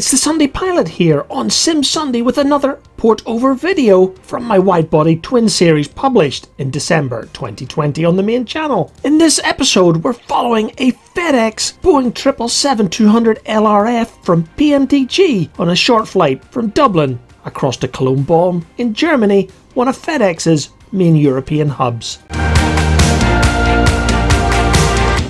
It's the Sunday Pilot here on Sim Sunday with another port over video from my wide-body twin series published in December 2020 on the main channel. In this episode we're following a FedEx Boeing 777-200 LRF from PMDG on a short flight from Dublin across to Cologne-Bonn in Germany, one of FedEx's main European hubs.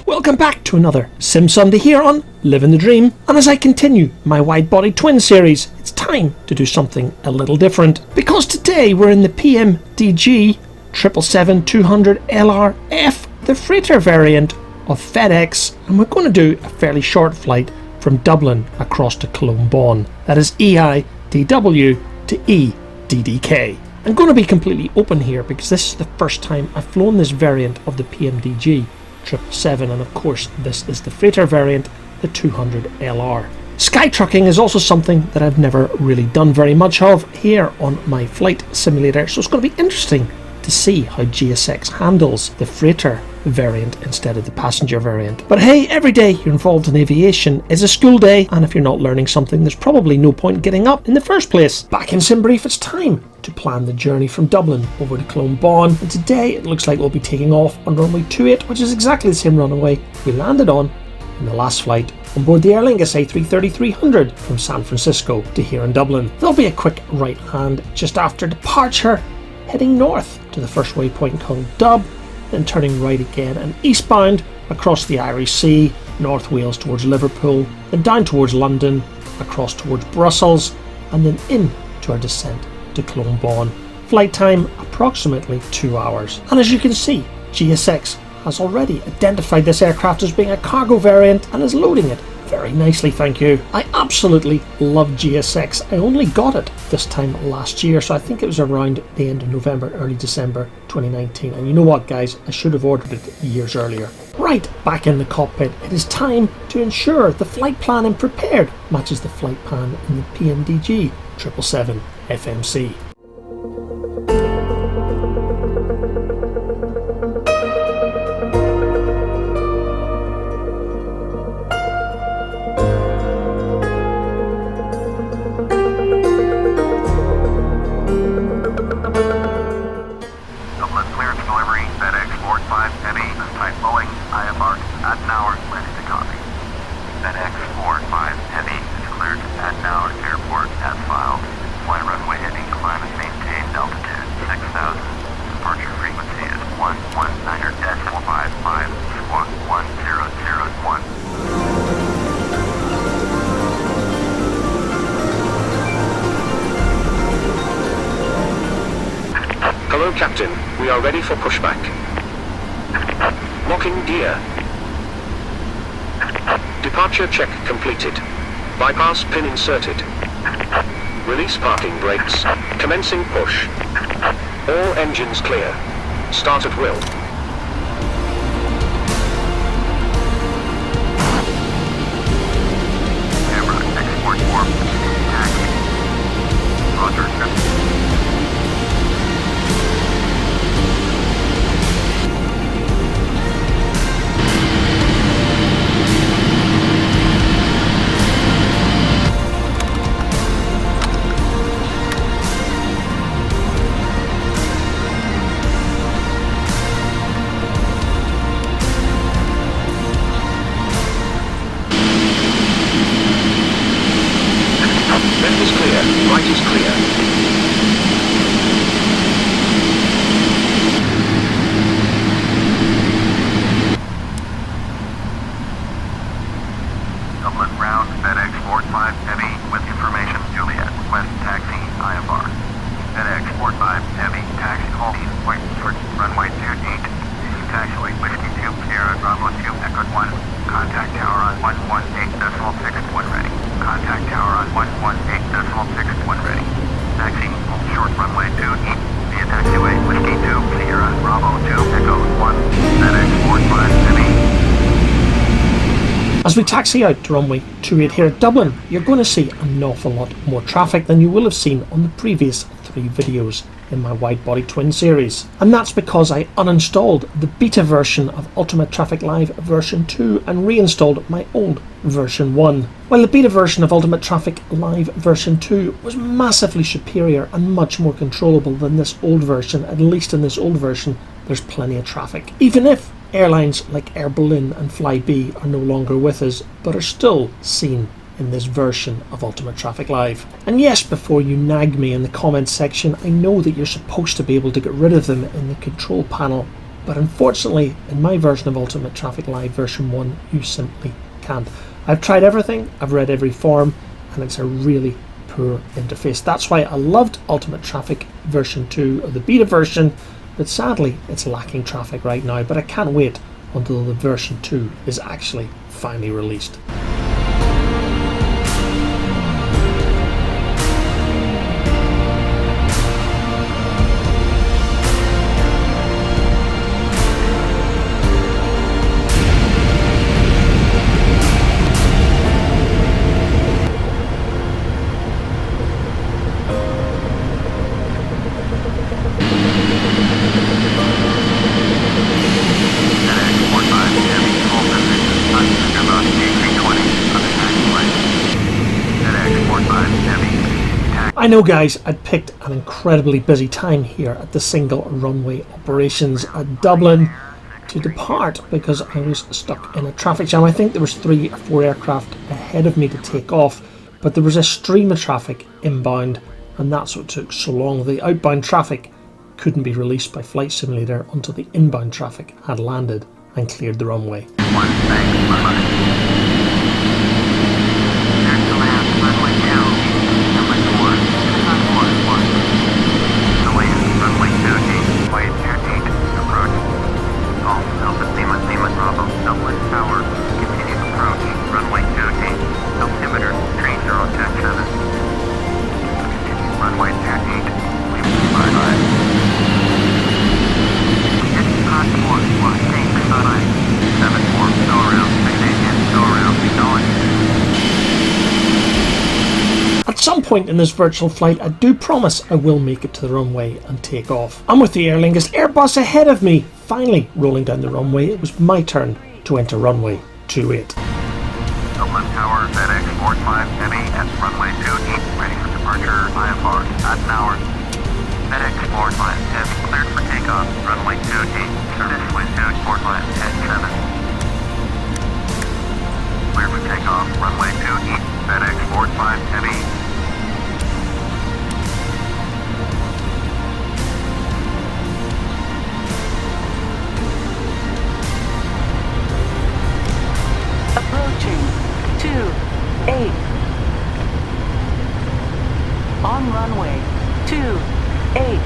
Welcome back to another Sim Sunday here on Living the Dream, and as I continue my wide-body twin series, it's time to do something a little different, because today we're in the PMDG 777-200 LRF, the freighter variant of FedEx, and we're going to do a fairly short flight from Dublin across to Cologne-Bonn. That is EIDW to EDDK. I'm going to be completely open here because this is the first time I've flown this variant of the PMDG 777, and of course this is the freighter variant, the 200 LR. Sky trucking is also something that I've never really done very much of here on my flight simulator, so it's going to be interesting to see how GSX handles the freighter variant instead of the passenger variant. But hey, every day you're involved in aviation is a school day, and if you're not learning something, there's probably no point getting up in the first place. Back in Sim Brief, it's time to plan the journey from Dublin over to Cologne-Bonn, and today it looks like we'll be taking off on runway 28, which is exactly the same runway we landed on in the last flight on board the Aer Lingus A330-300 from San Francisco to here in Dublin. There'll be a quick right hand just after departure, heading north to the first waypoint called Dub, then turning right again and eastbound across the Irish Sea, North Wales towards Liverpool, then down towards London, across towards Brussels, and then in to our descent to Cologne-Bonn. Flight time approximately 2 hours. And as you can see, GSX has already identified this aircraft as being a cargo variant and is loading it very nicely, thank you. I absolutely love GSX. I only got it this time last year, so I think it was around the end of November, early December 2019. And you know what, guys, I should have ordered it years earlier. Right, back in the cockpit, it is time to ensure the flight plan in prepared matches the flight plan in the PMDG 777 FMC. Dublin cleared for delivery, FedEx 4.5 Heavy, type Boeing, IFR at an hour, ready to copy. FedEx 4.5 Heavy is cleared at an hour, airport as filed. Flight runway heading, climb and maintain altitude 6,000. Departure frequency is 119.455, squawk 1001. Hello, Captain. We are ready for pushback. Locking gear. Departure check completed. Bypass pin inserted. Release parking brakes. Commencing push. All engines clear. Start at will. Camera, export form, taxi. Roger. Left is clear. Right is clear. Dublin ground, FedEx 4.5 Heavy with information, Juliet, West taxi, IFR. FedEx 4.5 Heavy, taxi holding, point for runway 28. Taxiway Whiskey 2, Sierra, Bravo 2, Echo 1. Contact tower on 118.61 ready. Contact tower on 118.61 ready. Taxi, hold short runway 28. Via taxiway Whiskey 2, Sierra, Bravo 2, Echo 1. FedEx 4.5 Heavy. As we taxi out to runway 28 here at Dublin, you're going to see an awful lot more traffic than you will have seen on the previous 3 videos in my wide-body twin series. And that's because I uninstalled the beta version of Ultimate Traffic Live version 2 and reinstalled my old version 1. While the beta version of Ultimate Traffic Live version 2 was massively superior and much more controllable than this old version, at least in this old version there's plenty of traffic. Even if airlines like Air Berlin and Flybe are no longer with us, but are still seen in this version of Ultimate Traffic Live. And yes, before you nag me in the comments section, I know that you're supposed to be able to get rid of them in the control panel, but unfortunately in my version of Ultimate Traffic Live version 1 you simply can't. I've tried everything, I've read every forum, and it's a really poor interface. That's why I loved Ultimate Traffic version 2 of the beta version, but sadly it's lacking traffic right now, but I can't wait until the version 2 is actually finally released. I know guys, I'd picked an incredibly busy time here at the single runway operations at Dublin to depart because I was stuck in a traffic jam. I think there was 3 or 4 aircraft ahead of me to take off, but there was a stream of traffic inbound and that's what took so long. The outbound traffic couldn't be released by Flight Simulator until the inbound traffic had landed and cleared the runway. At some point in this virtual flight, I do promise I will make it to the runway and take off. I'm with the Aer Lingus Airbus ahead of me, finally rolling down the runway. It was my turn to enter runway 28. Dublin Tower, FedEx 4.5 Heavy at runway 28, ready for departure, IFR, Addons. FedEx 4.5 Heavy, cleared for takeoff, runway 28, service wind 245 at 7. Cleared for takeoff, runway 28, FedEx 4.5 Heavy. Approaching 28. On runway 28.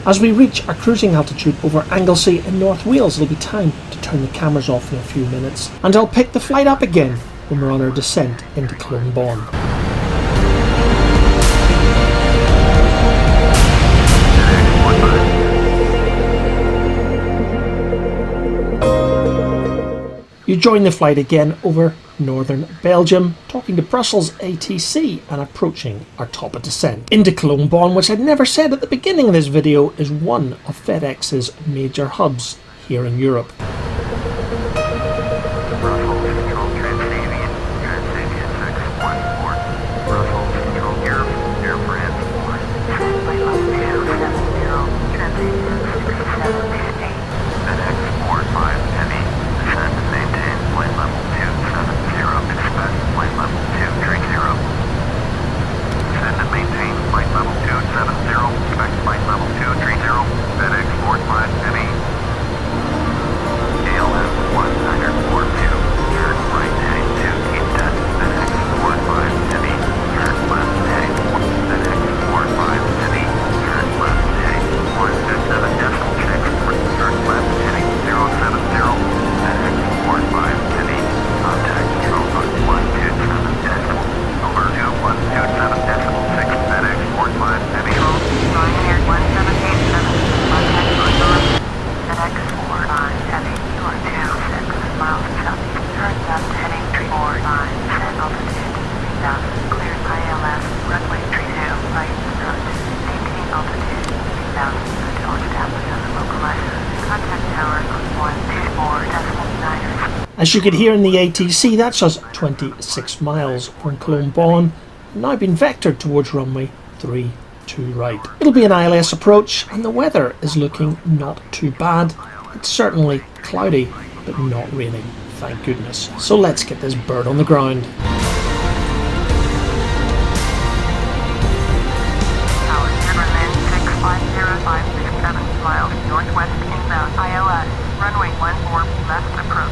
As we reach our cruising altitude over Anglesey in North Wales, it'll be time to turn the cameras off in a few minutes, and I'll pick the flight up again when we're on our descent into Cologne-Bonn. You join the flight again over northern Belgium, talking to Brussels ATC and approaching our top of descent into Cologne-Bonn, which I'd never said at the beginning of this video is one of FedEx's major hubs here in Europe. As you could hear in the ATC, that's us 26 miles from Cologne-Bonn, now been vectored towards runway 32 right. It'll be an ILS approach, and the weather is looking not too bad. It's certainly cloudy, but not raining, thank goodness. So let's get this bird on the ground. Miles northwest inbound ILS, runway 14 left approach.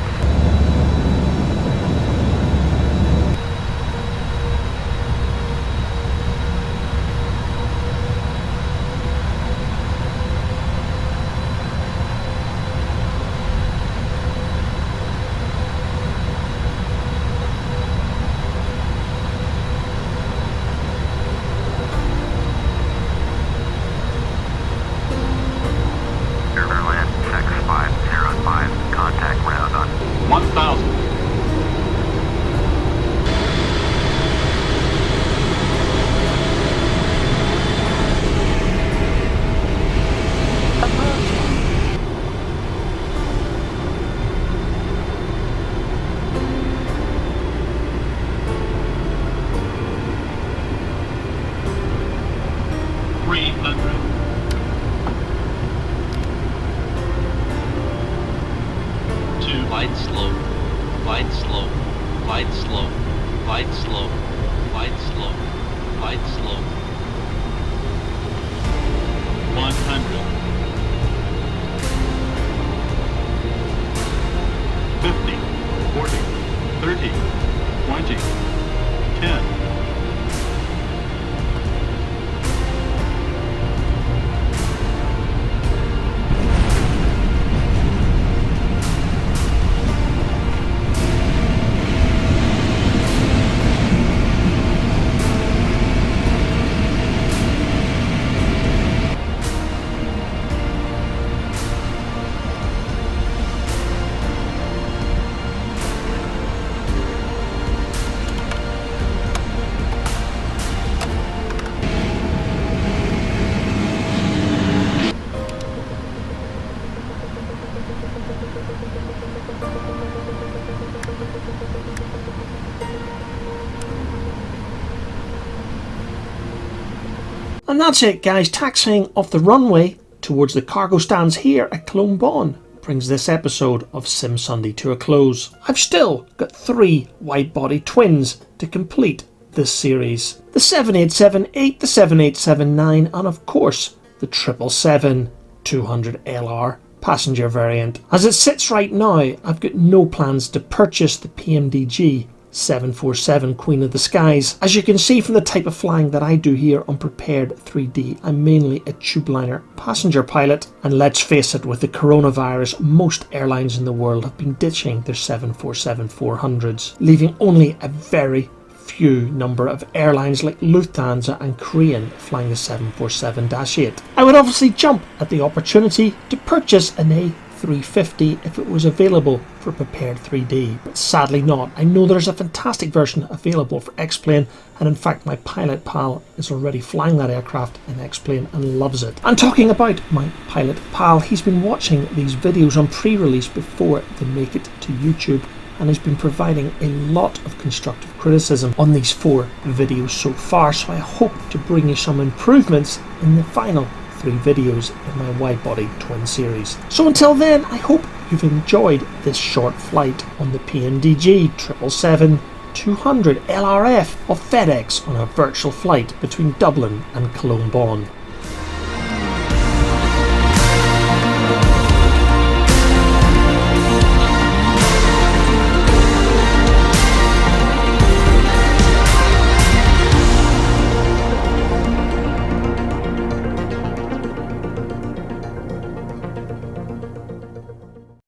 And that's it, guys. Taxiing off the runway towards the cargo stands here at Cologne-Bonn brings this episode of Sim Sunday to a close. I've still got 3 wide-body twins to complete this series. The 787-8, the 787-9, and of course the 777-200LR passenger variant. As it sits right now, I've got no plans to purchase the PMDG 747 Queen of the Skies. As you can see from the type of flying that I do here on Prepared 3D, I'm mainly a tubeliner passenger pilot, and let's face it, with the coronavirus, most airlines in the world have been ditching their 747-400s, leaving only a very few number of airlines like Lufthansa and Korean flying the 747-8. I would obviously jump at the opportunity to purchase an A350 if it was available for Prepared 3D, but sadly not. I know there's a fantastic version available for X-Plane, and in fact my pilot pal is already flying that aircraft in X-Plane and loves it. And talking about my pilot pal, he's been watching these videos on pre-release before they make it to YouTube, and has been providing a lot of constructive criticism on these 4 videos so far, so I hope to bring you some improvements in the final 3 videos in my wide-body twin series. So until then, I hope you've enjoyed this short flight on the PMDG 777-200 LRF of FedEx on a virtual flight between Dublin and Cologne-Bonn.